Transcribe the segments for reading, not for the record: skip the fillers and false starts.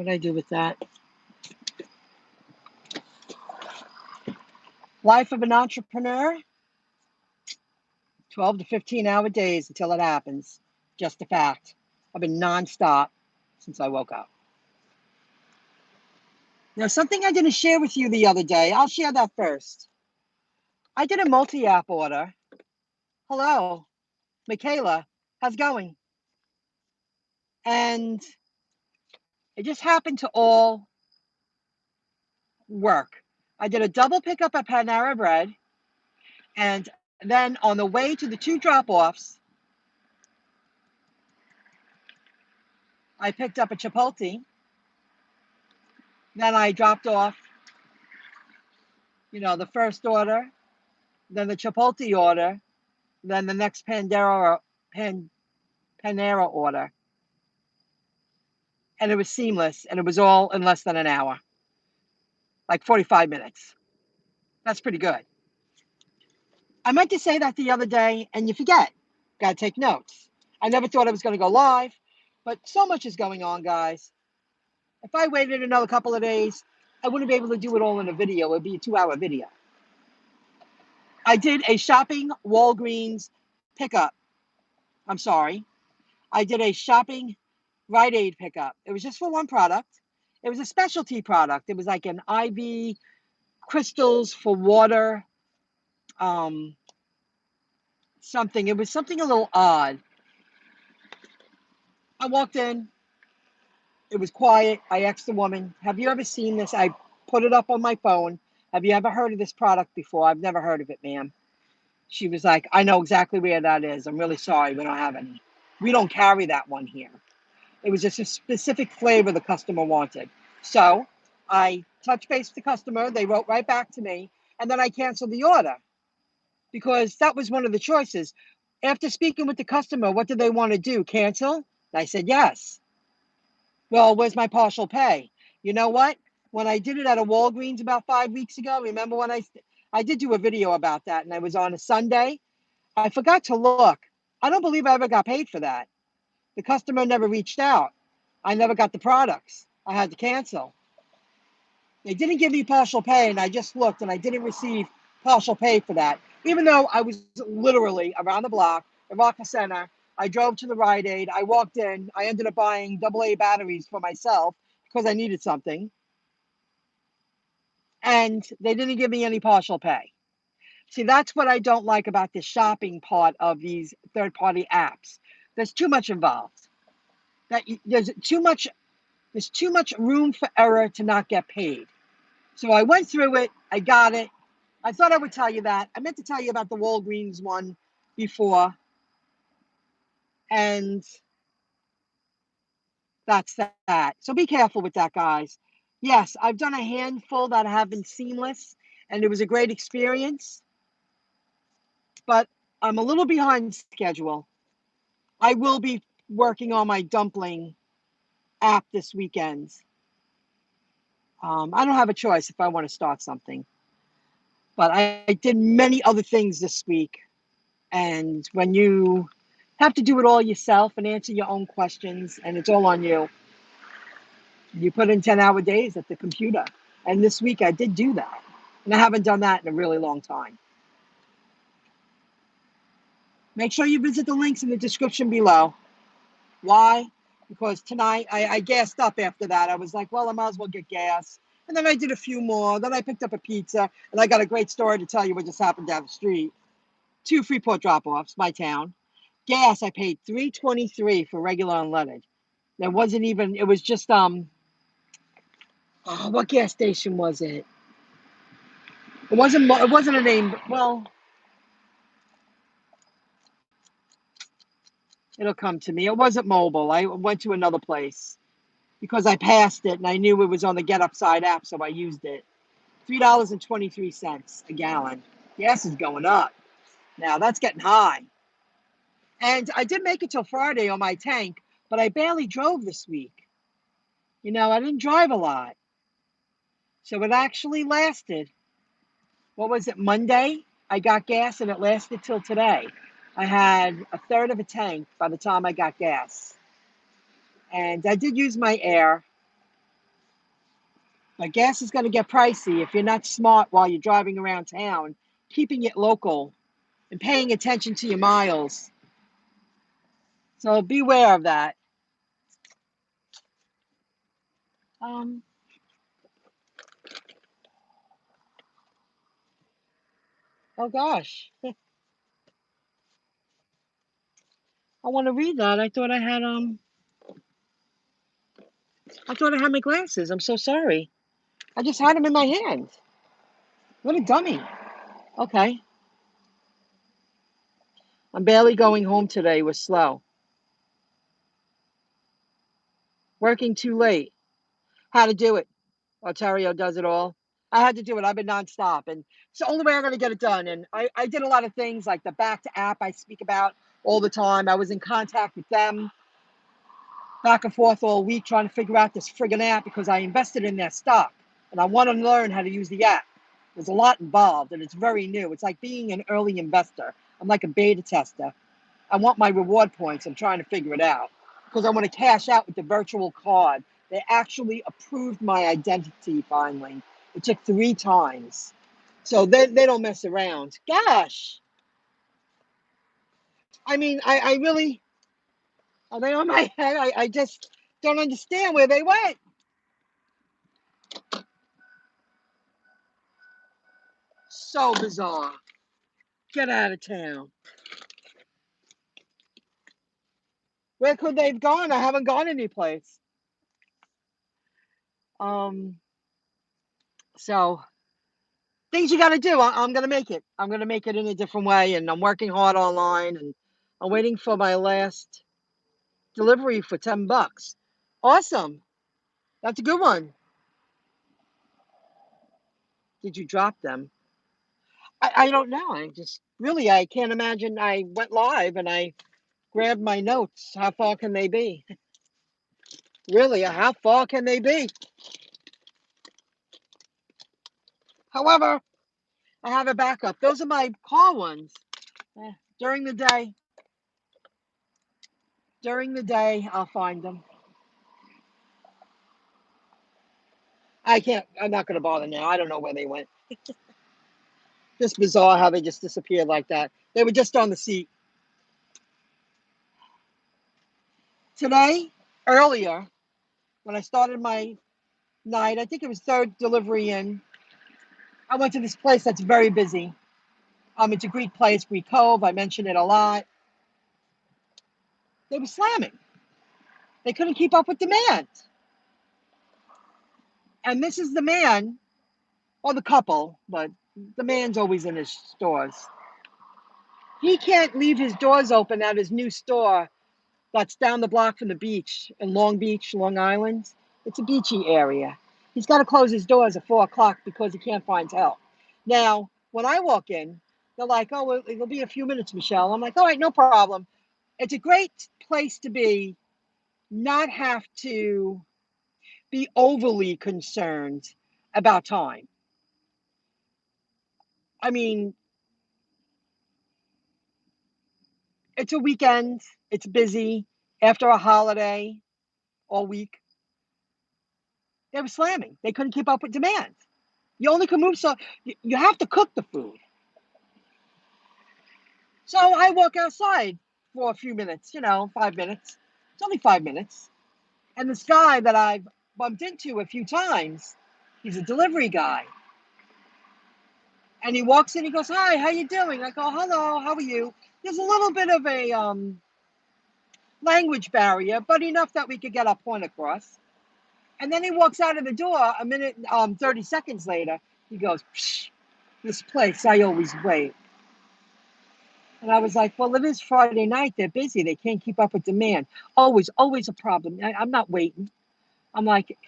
What did I do with that? Life of an entrepreneur, 12 to 15-hour days until it happens. Just a fact. I've been nonstop since I woke up. Now, something I didn't share with you the other day, I'll share that first. I did a multi-app order. Hello, Michaela, how's it going? And it just happened to all work. I did a double pickup at Panera Bread, and then on the way to the 2 drop-offs, I picked up a Chipotle. Then I dropped off, the first order, then the Chipotle order, then the next Panera order. And it was seamless, and it was all in less than an hour, like 45 minutes. That's pretty good. I meant to say that the other day, and you forget. Got to take notes. I never thought I was going to go live, but so much is going on, guys. If I waited another couple of days, I wouldn't be able to do it all in a video. It would be a 2-hour video. I did a shopping Walgreens pickup. I'm sorry. I did a shopping Rite Aid pickup. It was just for one product. It was a specialty product. It was like an IV crystals for water, something. It was something a little odd. I walked in. It was quiet. I asked the woman, have you ever seen this? I put it up on my phone. Have you ever heard of this product before? I've never heard of it, ma'am. She was like, I know exactly where that is. I'm really sorry. We don't have any. We don't carry that one here. It was just a specific flavor the customer wanted. So I touched base with the customer. They wrote right back to me. And then I canceled the order because that was one of the choices. After speaking with the customer, what did they want to do? Cancel? And I said, yes. Well, where's my partial pay? You know what? When I did it at a Walgreens about 5 weeks ago, remember when I did do a video about that, and I was on a Sunday? I forgot to look. I don't believe I ever got paid for that. The customer never reached out. I never got the products. I had to cancel. They didn't give me partial pay, and I just looked, and I didn't receive partial pay for that, even though I was literally around the block, the Rocker Center. I drove to the Rite Aid. I walked in. I ended up buying AA batteries for myself because I needed something. And they didn't give me any partial pay. See, that's what I don't like about the shopping part of these third-party apps. There's too much involved. There's too much room for error to not get paid. So I went through it. I got it. I thought I would tell you that. I meant to tell you about the Walgreens one before. And that's that. So be careful with that, guys. Yes, I've done a handful that have been seamless, and it was a great experience. But I'm a little behind schedule. I will be working on my dumpling app this weekend. I don't have a choice if I want to start something. But I did many other things this week. And when you have to do it all yourself and answer your own questions, and it's all on you, you put in 10-hour days at the computer. And this week I did do that. And I haven't done that in a really long time. Make sure you visit the links in the description below. Why? Because tonight I gassed up after that. I was like, well, I might as well get gas. And then I did a few more. Then I picked up a pizza. And I got a great story to tell you what just happened down the street. 2 Freeport drop-offs, my town. Gas, I paid $3.23 for regular unleaded. There wasn't even, it was just, what gas station was it? It wasn't a name, well, it'll come to me. It wasn't Mobile. I went to another place because I passed it and I knew it was on the Get Upside app, so I used it. $3.23 a gallon. Gas is going up. Now, that's getting high. And I did make it till Friday on my tank, but I barely drove this week. I didn't drive a lot. So it actually lasted. What was it, Monday? I got gas and it lasted till today. I had a third of a tank by the time I got gas. And I did use my air. But gas is going to get pricey if you're not smart while you're driving around town, keeping it local and paying attention to your miles. So beware of that. Oh gosh, I want to read that. I thought I had my glasses. I'm so sorry. I just had them in my hand. What a dummy. Okay. I'm barely going home today. We're slow. Working too late. How to do it. Ontario does it all. I had to do it. I've been nonstop. And it's the only way I'm going to get it done. And I did a lot of things like the back to app I speak about all the time. I was in contact with them back and forth all week trying to figure out this friggin' app because I invested in their stock. And I want to learn how to use the app. There's a lot involved and it's very new. It's like being an early investor. I'm like a beta tester. I want my reward points. I'm trying to figure it out because I want to cash out with the virtual card. They actually approved my identity finally. It took 3 times. So they don't mess around. Gosh. I mean, I really, are they on my head? I just don't understand where they went. So bizarre. Get out of town. Where could they have gone? I haven't gone anyplace. So things you got to do. I'm going to make it. I'm going to make it in a different way. And I'm working hard online and I'm waiting for my last delivery for $10. Awesome. That's a good one. Did you drop them? I don't know. I can't imagine. I went live and I grabbed my notes. How far can they be? Really, how far can they be? However, I have a backup. Those are my car ones. During the day, I'll find them. I'm not going to bother now. I don't know where they went. Just bizarre how they just disappeared like that. They were just on the seat. Today, earlier, when I started my night, I think it was third delivery in, I went to this place that's very busy. It's a Greek place, Greek Cove. I mention it a lot. They were slamming. They couldn't keep up with demand. And this is the man, or the couple, but the man's always in his stores. He can't leave his doors open at his new store that's down the block from the beach in Long Beach, Long Island. It's a beachy area. He's got to close his doors at 4 o'clock because he can't find help. Now, when I walk in, they're like, oh, well, it'll be a few minutes, Michelle. I'm like, all right, no problem. It's a great place to be, not have to be overly concerned about time. I mean, it's a weekend, it's busy, after a holiday all week. They were slamming. They couldn't keep up with demand. You only can move so you have to cook the food. So I walk outside for a few minutes, 5 minutes. It's only 5 minutes. And this guy that I've bumped into a few times, he's a delivery guy. And he walks in, he goes, hi, how you doing? I go, hello, how are you? There's a little bit of a language barrier, but enough that we could get our point across. And then he walks out of the door a minute, 30 seconds later. He goes, psh, this place, I always wait. And I was like, well, it is Friday night. They're busy. They can't keep up with demand. Always a problem. I'm not waiting. I'm like,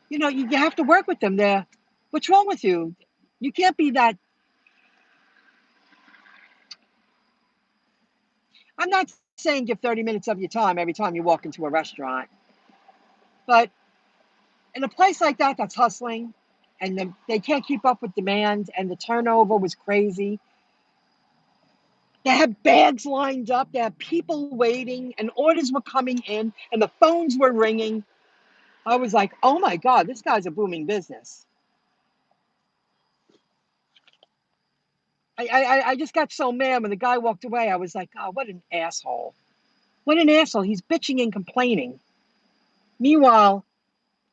you have to work with them there. What's wrong with you? You can't be that. I'm not saying give 30 minutes of your time every time you walk into a restaurant. But in a place like that that's hustling and they can't keep up with demand and the turnover was crazy, they had bags lined up, they had people waiting and orders were coming in and the phones were ringing. I was like, oh my God, this guy's a booming business. I just got so mad when the guy walked away. I was like, oh, what an asshole. What an asshole. He's bitching and complaining. Meanwhile,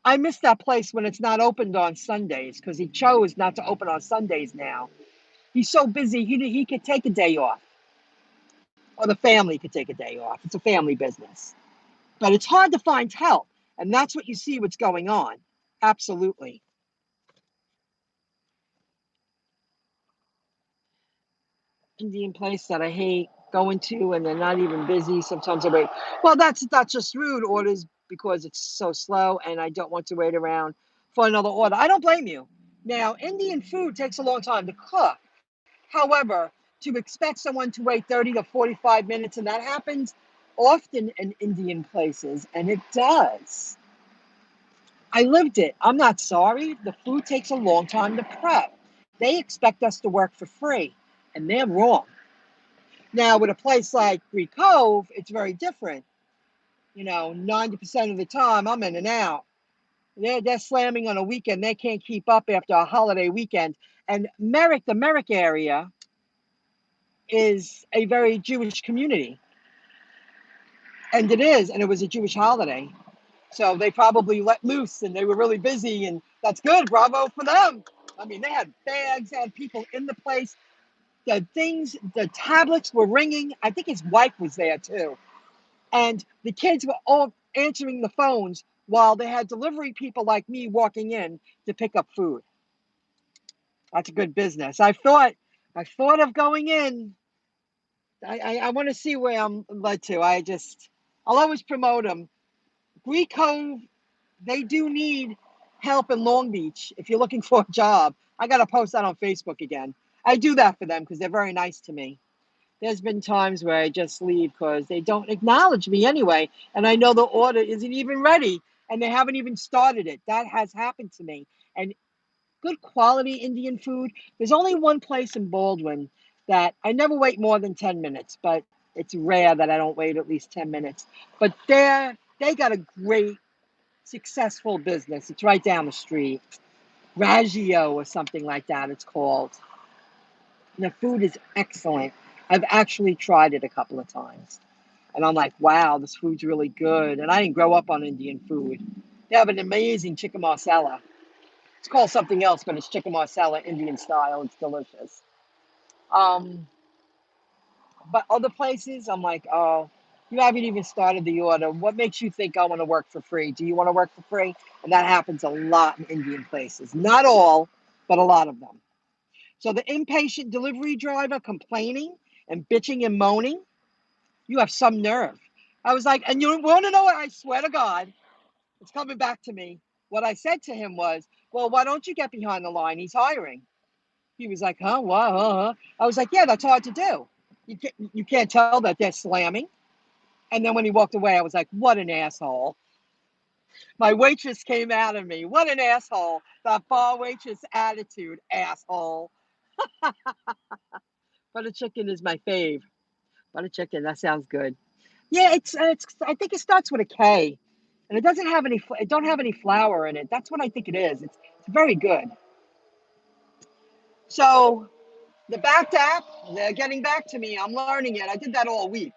I miss that place when it's not opened on Sundays because he chose not to open on Sundays now. He's so busy, he could take a day off, or the family could take a day off. It's a family business. But it's hard to find help, and that's what you see what's going on. Absolutely. Indian place that I hate going to, and they're not even busy. Sometimes I wait. Well, that's just rude orders because it's so slow, and I don't want to wait around for another order. I don't blame you. Now, Indian food takes a long time to cook. However, to expect someone to wait 30 to 45 minutes, and that happens often in Indian places, and it does. I lived it. I'm not sorry. The food takes a long time to prep. They expect us to work for free, and they're wrong. Now, with a place like Greek Cove, it's very different. 90% of the time I'm in and out. They're slamming on a weekend. They can't keep up after a holiday weekend. And the Merrick area, is a very Jewish community. And it was a Jewish holiday. So they probably let loose and they were really busy, and that's good. Bravo for them. I mean, they had bags, they had people in the place. The tablets were ringing. I think his wife was there too. And the kids were all answering the phones while they had delivery people like me walking in to pick up food. That's a good business. I thought of going in. I want to see where I'm led to. I'll always promote them. Greek Cove, they do need help in Long Beach if you're looking for a job. I got to post that on Facebook again. I do that for them because they're very nice to me. There's been times where I just leave because they don't acknowledge me anyway, and I know the order isn't even ready, and they haven't even started it. That has happened to me. And good quality Indian food. There's only one place in Baldwin that I never wait more than 10 minutes, but it's rare that I don't wait at least 10 minutes. But they got a great, successful business. It's right down the street. Raggio or something like that, it's called. And the food is excellent. I've actually tried it a couple of times. And I'm like, wow, this food's really good. And I didn't grow up on Indian food. They have an amazing chicken marsala. It's called something else, but it's chicken marsala, Indian style. It's delicious. Um, but other places, I'm like, oh, you haven't even started the order. What makes you think I want to work for free? Do you want to work for free? And that happens a lot in Indian places. Not all, but a lot of them. So the impatient delivery driver complaining and bitching and moaning, you have some nerve. I was like, and you want to know what? I swear to God, it's coming back to me. What I said to him was, well, why don't you get behind the line? He's hiring. He was like, huh? What? I was like, yeah, that's hard to do. You can't tell that they're slamming. And then when he walked away, I was like, what an asshole. My waitress came out of me. What an asshole. That bar waitress attitude, asshole. Butter chicken is my fave. Butter chicken, that sounds good. Yeah, it's. I think it starts with a K, and it doesn't have any. It don't have any flour in it. That's what I think it is. It's very good. So the Backed app, they're getting back to me. I'm learning it. I did that all week.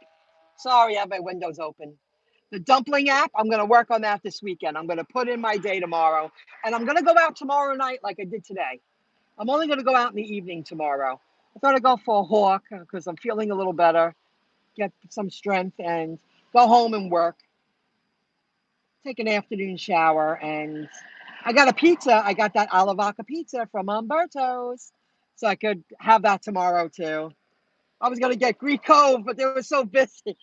Sorry, I have my windows open. The dumpling app, I'm going to work on that this weekend. I'm going to put in my day tomorrow, and I'm going to go out tomorrow night like I did today. I'm only going to go out in the evening tomorrow. I thought I'd go for a walk because I'm feeling a little better, get some strength, and go home and work. Take an afternoon shower, and I got a pizza. I got that alla vodka pizza from Umberto's, so I could have that tomorrow too. I was gonna get Greek Cove, but they were so busy.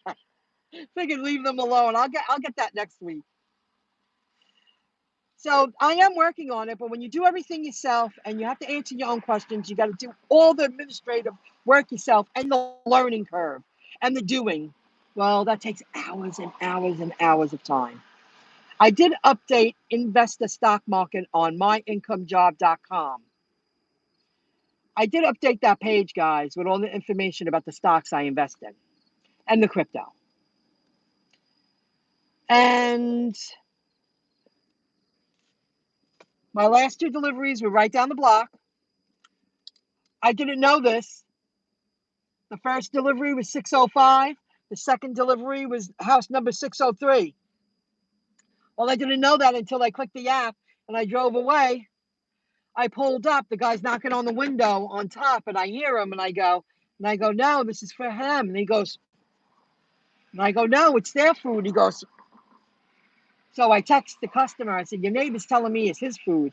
Figured leave them alone. I'll get that next week. So I am working on it, but when you do everything yourself and you have to answer your own questions, you got to do all the administrative work yourself and the learning curve and the doing. Well, that takes hours and hours and hours of time. I did update investor stock market on MyIncomeJob.com. I did update that page, guys, with all the information about the stocks I invest in and the crypto. And My last 2 deliveries were right down the block. I didn't know this. The first delivery was 605. The second delivery was house number 603. Well, I didn't know that until I clicked the app and I drove away. I pulled up. The guy's knocking on the window on top, and I hear him, and I go, no, this is for him. And he goes, and I go, no, it's their food. He goes, so I text the customer. I said, your neighbor's telling me it's his food.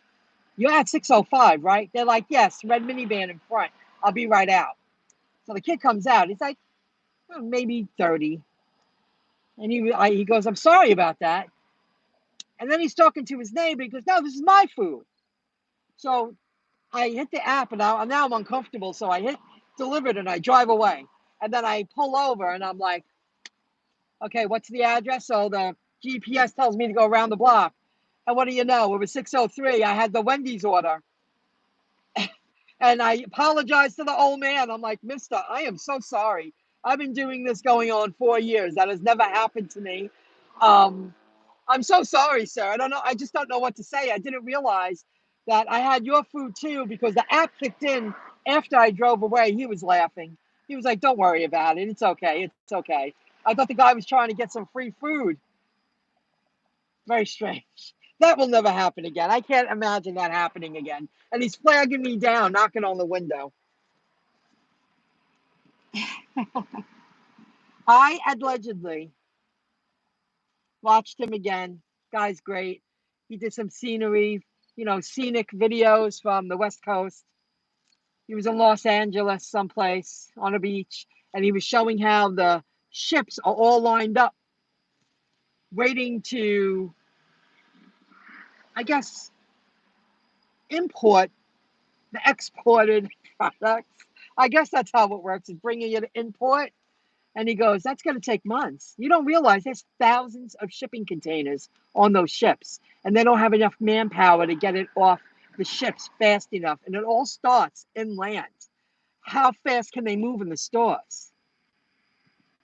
You're at 605, right? They're like, yes, red minivan in front. I'll be right out. So the kid comes out. He's like, maybe 30. And he goes, I'm sorry about that. And then he's talking to his neighbor. He goes, no, this is my food. So I hit the app, and now I'm uncomfortable. So I hit delivered, and I drive away. And then I pull over, and I'm like, okay, what's the address? So the GPS tells me to go around the block. And what do you know? It was 603. I had the Wendy's order. And I apologized to the old man. I'm like, mister, I am so sorry. I've been doing this going on 4 years. That has never happened to me. I'm so sorry, sir. I don't know. I just don't know what to say. I didn't realize that I had your food too, because the app kicked in after I drove away. He was laughing. He was like, don't worry about it. It's okay. It's okay. I thought the guy was trying to get some free food. Very strange. That will never happen again. I can't imagine that happening again. And he's flagging me down, knocking on the window. I allegedly watched him again. Guy's great. He did some scenery, scenic videos from the West Coast. He was in Los Angeles someplace on a beach, and he was showing how the ships are all lined up, waiting to, I guess, import the exported products. I guess that's how it works, is bringing it import. And he goes, that's going to take months. You don't realize there's thousands of shipping containers on those ships, and they don't have enough manpower to get it off the ships fast enough. And it all starts inland. How fast can they move in the stores?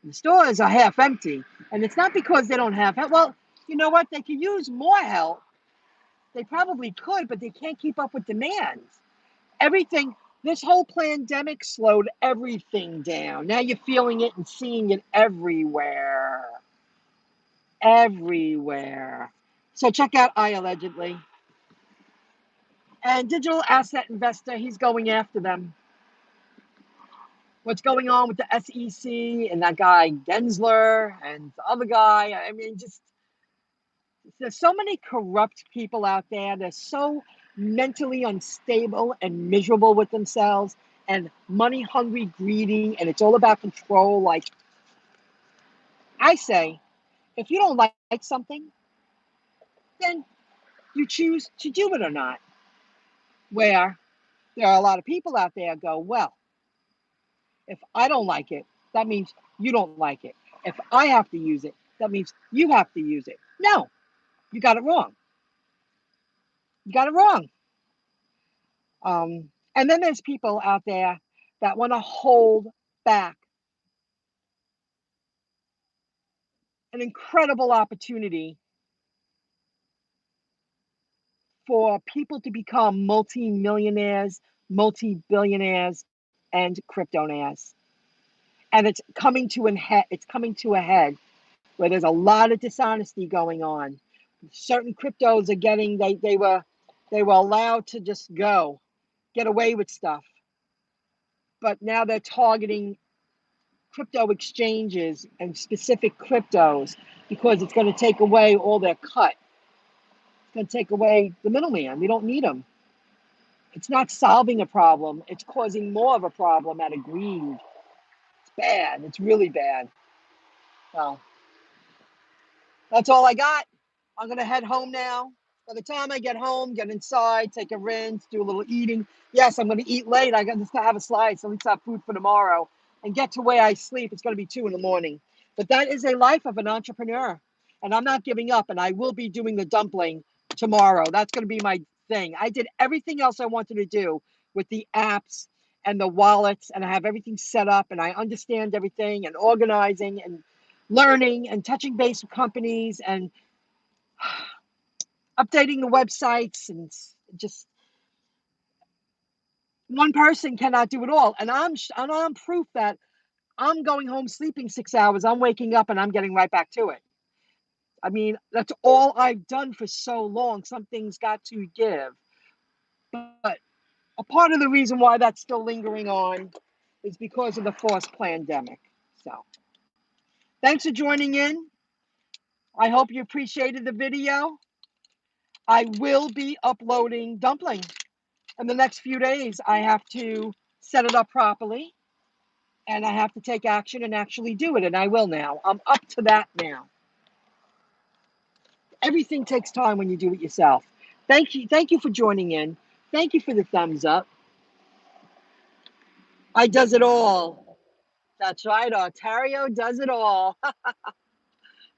The stores are half empty. And it's not because they don't have help. Well, you know what? They could use more help. They probably could, but they can't keep up with demand. Everything, this whole pandemic slowed everything down. Now you're feeling it and seeing it everywhere. Everywhere. So check out I Allegedly. And Digital Asset Investor, he's going after them. What's going on with the SEC and that guy Gensler and the other guy? I mean, just there's so many corrupt people out there. They're so mentally unstable and miserable with themselves and money hungry, greedy, and it's all about control. Like I say, if you don't like something, then you choose to do it or not. Where there are a lot of people out there go, well, if I don't like it, that means you don't like it. If I have to use it, that means you have to use it. No, you got it wrong. You got it wrong. And then there's people out there that want to hold back an incredible opportunity for people to become multi-millionaires, multi-billionaires, and cryptonaires. And it's coming to a head where there's a lot of dishonesty going on. Certain cryptos are getting they were allowed to just get away with stuff. But now they're targeting crypto exchanges and specific cryptos because it's going to take away all their cut. It's going to take away the middleman. We don't need them. It's not solving a problem. It's causing more of a problem out of greed. It's bad. It's really bad. So that's all I got. I'm going to head home now. By the time I get home, get inside, take a rinse, do a little eating. Yes, I'm going to eat late. I got to have a slice, so at least I have food for tomorrow. And get to where I sleep. It's going to be 2 a.m. But that is a life of an entrepreneur. And I'm not giving up. And I will be doing the dumpling tomorrow. That's going to be my thing. I did everything else I wanted to do with the apps and the wallets. And I have everything set up. And I understand everything and organizing and learning and touching base with companies and updating the websites and Just one person cannot do it all. And I'm proof that I'm going home sleeping 6 hours. I'm waking up and I'm getting right back to it. I mean, that's all I've done for so long. Something's got to give. But a part of the reason why that's still lingering on is because of the forced pandemic. So thanks for joining in. I hope you appreciated the video. I will be uploading dumpling in the next few days. I have to set it up properly and I have to take action and actually do it. And I will now. I'm up to that now. Everything takes time when you do it yourself. Thank you. Thank you for joining in. Thank you for the thumbs up. I does it all. That's right. Ontario does it all.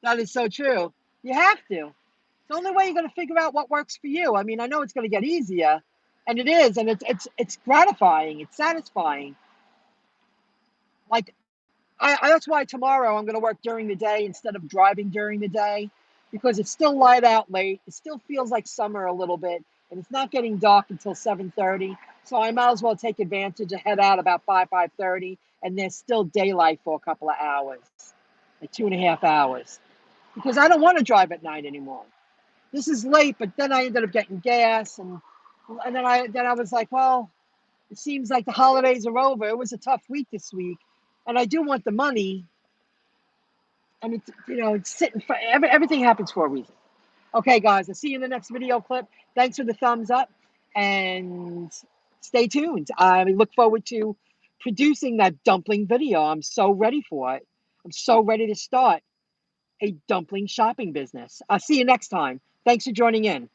That is so true. You have to. It's the only way you're going to figure out what works for you. I mean, I know it's going to get easier, and it is, and it's gratifying. It's satisfying. Like that's why tomorrow I'm going to work during the day instead of driving during the day, because it's still light out late. It still feels like summer a little bit, and it's not getting dark until 7:30. So I might as well take advantage and head out about 5:30, and there's still daylight for a couple of hours, like 2.5 hours, because I don't want to drive at night anymore. This is late, but then I ended up getting gas, and then I was like, well, it seems like the holidays are over. It was a tough week this week, and I do want the money, and it's sitting for everything happens for a reason. Okay, guys, I'll see you in the next video clip. Thanks for the thumbs up, and stay tuned. I look forward to producing that dumpling video. I'm so ready for it. I'm so ready to start a dumpling shopping business. I'll see you next time. Thanks for joining in.